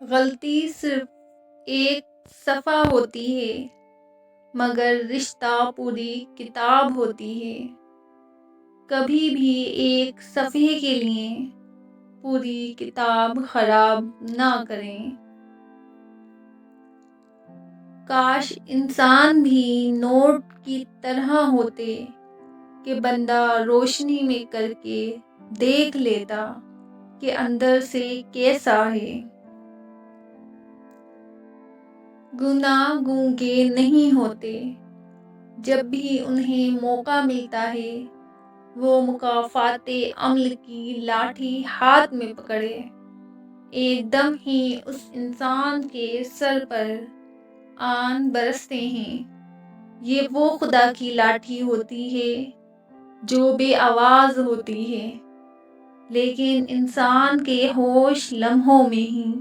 غلطی صرف ایک صفحہ ہوتی ہے مگر رشتہ پوری کتاب ہوتی ہے۔ کبھی بھی ایک صفحے کے لیے پوری کتاب خراب نہ کریں۔ کاش انسان بھی نوٹ کی طرح ہوتے کہ بندہ روشنی میں کر کے دیکھ لیتا کہ اندر سے کیسا ہے۔ گناہ گونگے نہیں ہوتے، جب بھی انہیں موقع ملتا ہے وہ مکافات عمل کی لاٹھی ہاتھ میں پکڑے، ایک دم ہی اس انسان کے سر پر آن برستے ہیں۔ یہ وہ خدا کی لاٹھی ہوتی ہے جو بے آواز ہوتی ہے، لیکن انسان کے ہوش لمحوں میں ہی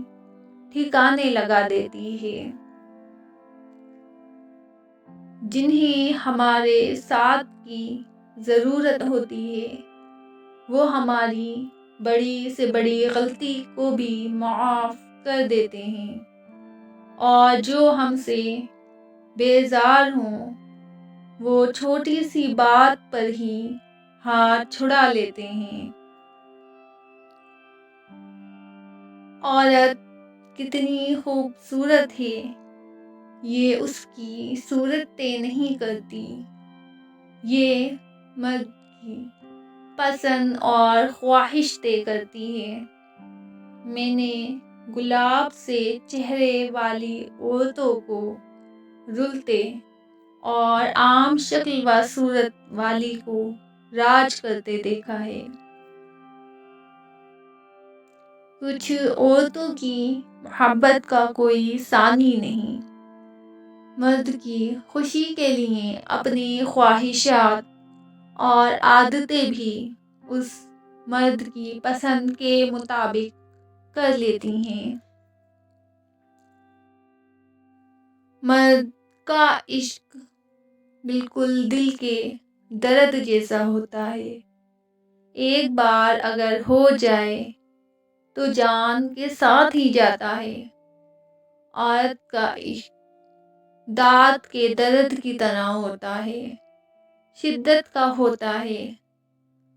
ٹھکانے لگا دیتی ہے۔ جنہیں ہمارے ساتھ کی ضرورت ہوتی ہے وہ ہماری بڑی سے بڑی غلطی کو بھی معاف کر دیتے ہیں، اور جو ہم سے بیزار ہوں وہ چھوٹی سی بات پر ہی ہاتھ چھڑا لیتے ہیں۔ عورت کتنی خوبصورت ہے یہ اس کی صورت طے نہیں کرتی، یہ مرد کی پسند اور خواہش طے کرتی ہے۔ میں نے گلاب سے چہرے والی عورتوں کو رلتے اور عام شکل و صورت والی کو راج کرتے دیکھا ہے۔ کچھ عورتوں کی محبت کا کوئی ثانی نہیں، مرد کی خوشی کے لیے اپنی خواہشات اور عادتیں بھی اس مرد کی پسند کے مطابق کر لیتی ہیں۔ مرد کا عشق بالکل دل کے درد جیسا ہوتا ہے، ایک بار اگر ہو جائے تو جان کے ساتھ ہی جاتا ہے۔ عورت کا عشق دانت کے درد کی طرح ہوتا ہے، شدت کا ہوتا ہے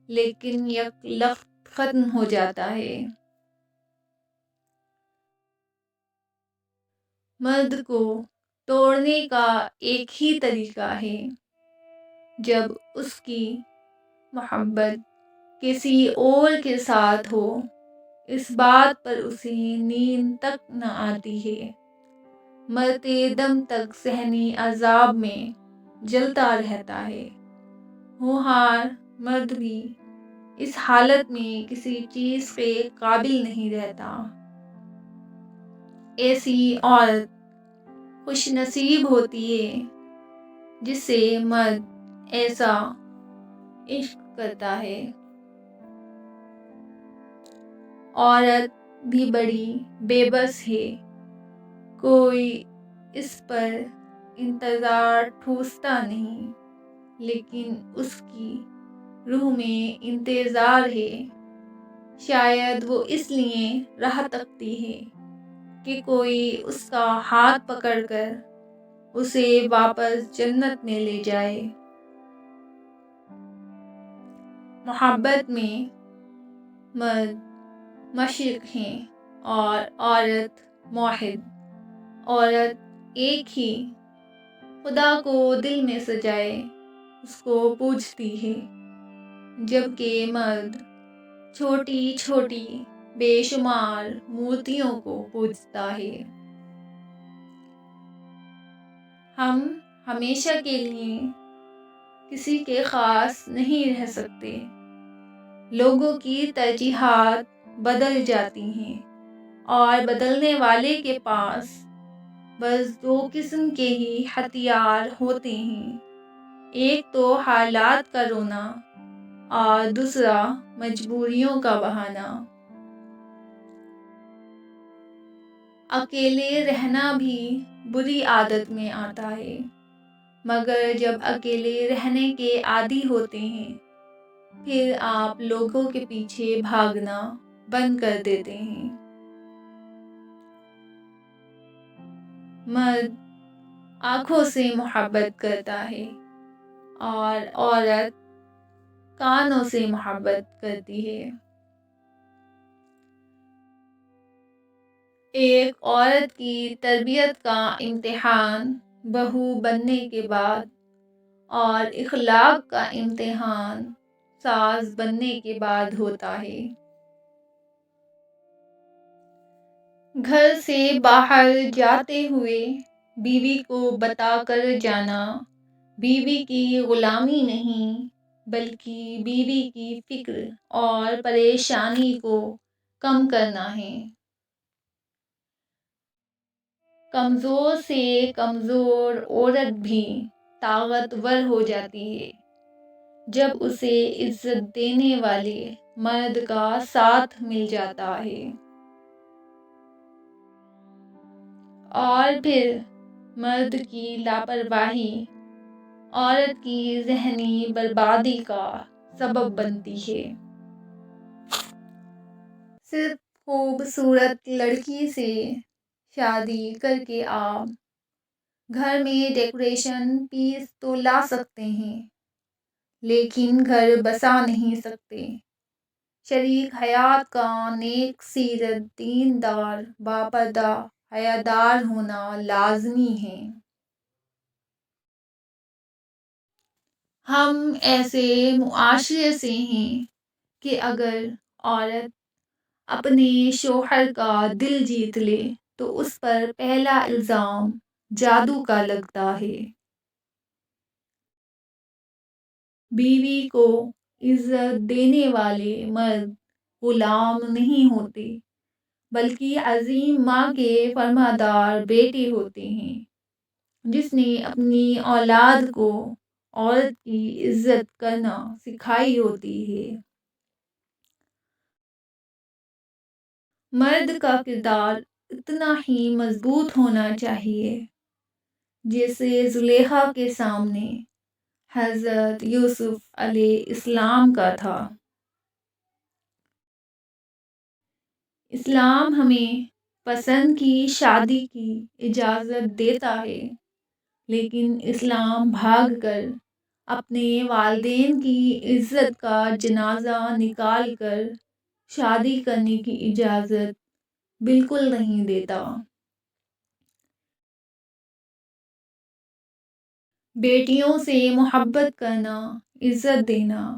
لیکن یک لخت ختم ہو جاتا ہے۔ مرد کو توڑنے کا ایک ہی طریقہ ہے، جب اس کی محبت کسی اور کے ساتھ ہو، اس بات پر اسے نیند تک نہ آتی ہے، مرتے دم تک ذہنی عذاب میں جلتا رہتا ہے۔ ہونہار مرد بھی اس حالت میں کسی چیز کے قابل نہیں رہتا۔ ایسی عورت خوش نصیب ہوتی ہے جسے مرد ایسا عشق کرتا ہے۔ عورت بھی بڑی بے بس ہے، کوئی اس پر انتظار ٹھوستا نہیں، لیکن اس کی روح میں انتظار ہے۔ شاید وہ اس لیے راہ تکتی ہے کہ کوئی اس کا ہاتھ پکڑ کر اسے واپس جنت میں لے جائے۔ محبت میں مرد مشرق ہے اور عورت موحد۔ عورت ایک ہی خدا کو دل میں سجائے اس کو پوجتی ہے، جبکہ مرد چھوٹی چھوٹی بے شمار مورتیوں کو پوجتا ہے۔ ہم ہمیشہ کے لیے کسی کے خاص نہیں رہ سکتے، لوگوں کی ترجیحات بدل جاتی ہیں اور بدلنے والے کے پاس بس دو قسم کے ہی ہتھیار ہوتے ہیں، ایک تو حالات کا رونا اور دوسرا مجبوریوں کا بہانا۔ اکیلے رہنا بھی بری عادت میں آتا ہے، مگر جب اکیلے رہنے کے عادی ہوتے ہیں پھر آپ لوگوں کے پیچھے بھاگنا بند کر دیتے ہیں۔ مرد آنکھوں سے محبت کرتا ہے اور عورت کانوں سے محبت کرتی ہے۔ ایک عورت کی تربیت کا امتحان بہو بننے کے بعد اور اخلاق کا امتحان ساس بننے کے بعد ہوتا ہے۔ گھر سے باہر جاتے ہوئے بیوی کو بتا کر جانا بیوی کی غلامی نہیں بلکہ بیوی کی فکر اور پریشانی کو کم کرنا ہے۔ کمزور سے کمزور عورت بھی طاقتور ہو جاتی ہے جب اسے عزت دینے والے مرد کا ساتھ مل جاتا ہے۔ اور پھر مرد کی لاپرواہی عورت کی ذہنی بربادی کا سبب بنتی ہے۔ صرف خوبصورت لڑکی سے شادی کر کے آپ گھر میں ڈیکوریشن پیس تو لا سکتے ہیں لیکن گھر بسا نہیں سکتے۔ شریک حیات کا نیک سیرت دیندار باپردہ حیادار ہونا لازمی ہے۔ ہم ایسے معاشرے سے ہیں کہ اگر عورت اپنے شوہر کا دل جیت لے تو اس پر پہلا الزام جادو کا لگتا ہے۔ بیوی کو عزت دینے والے مرد غلام نہیں ہوتے بلکہ عظیم ماں کے فرمانبردار بیٹے ہوتے ہیں جس نے اپنی اولاد کو عورت کی عزت کرنا سکھائی ہوتی ہے۔ مرد کا کردار اتنا ہی مضبوط ہونا چاہیے جیسے زلیخا کے سامنے حضرت یوسف علیہ السلام کا تھا۔ اسلام ہمیں پسند کی شادی کی اجازت دیتا ہے لیکن اسلام بھاگ کر اپنے والدین کی عزت کا جنازہ نکال کر شادی کرنے کی اجازت بالکل نہیں دیتا۔ بیٹیوں سے محبت کرنا، عزت دینا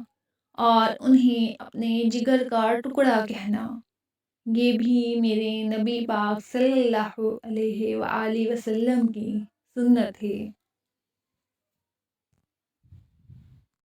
اور انہیں اپنے جگر کا ٹکڑا کہنا یہ بھی میرے نبی پاک صلی اللہ علیہ وآلہ وسلم کی سنت ہے۔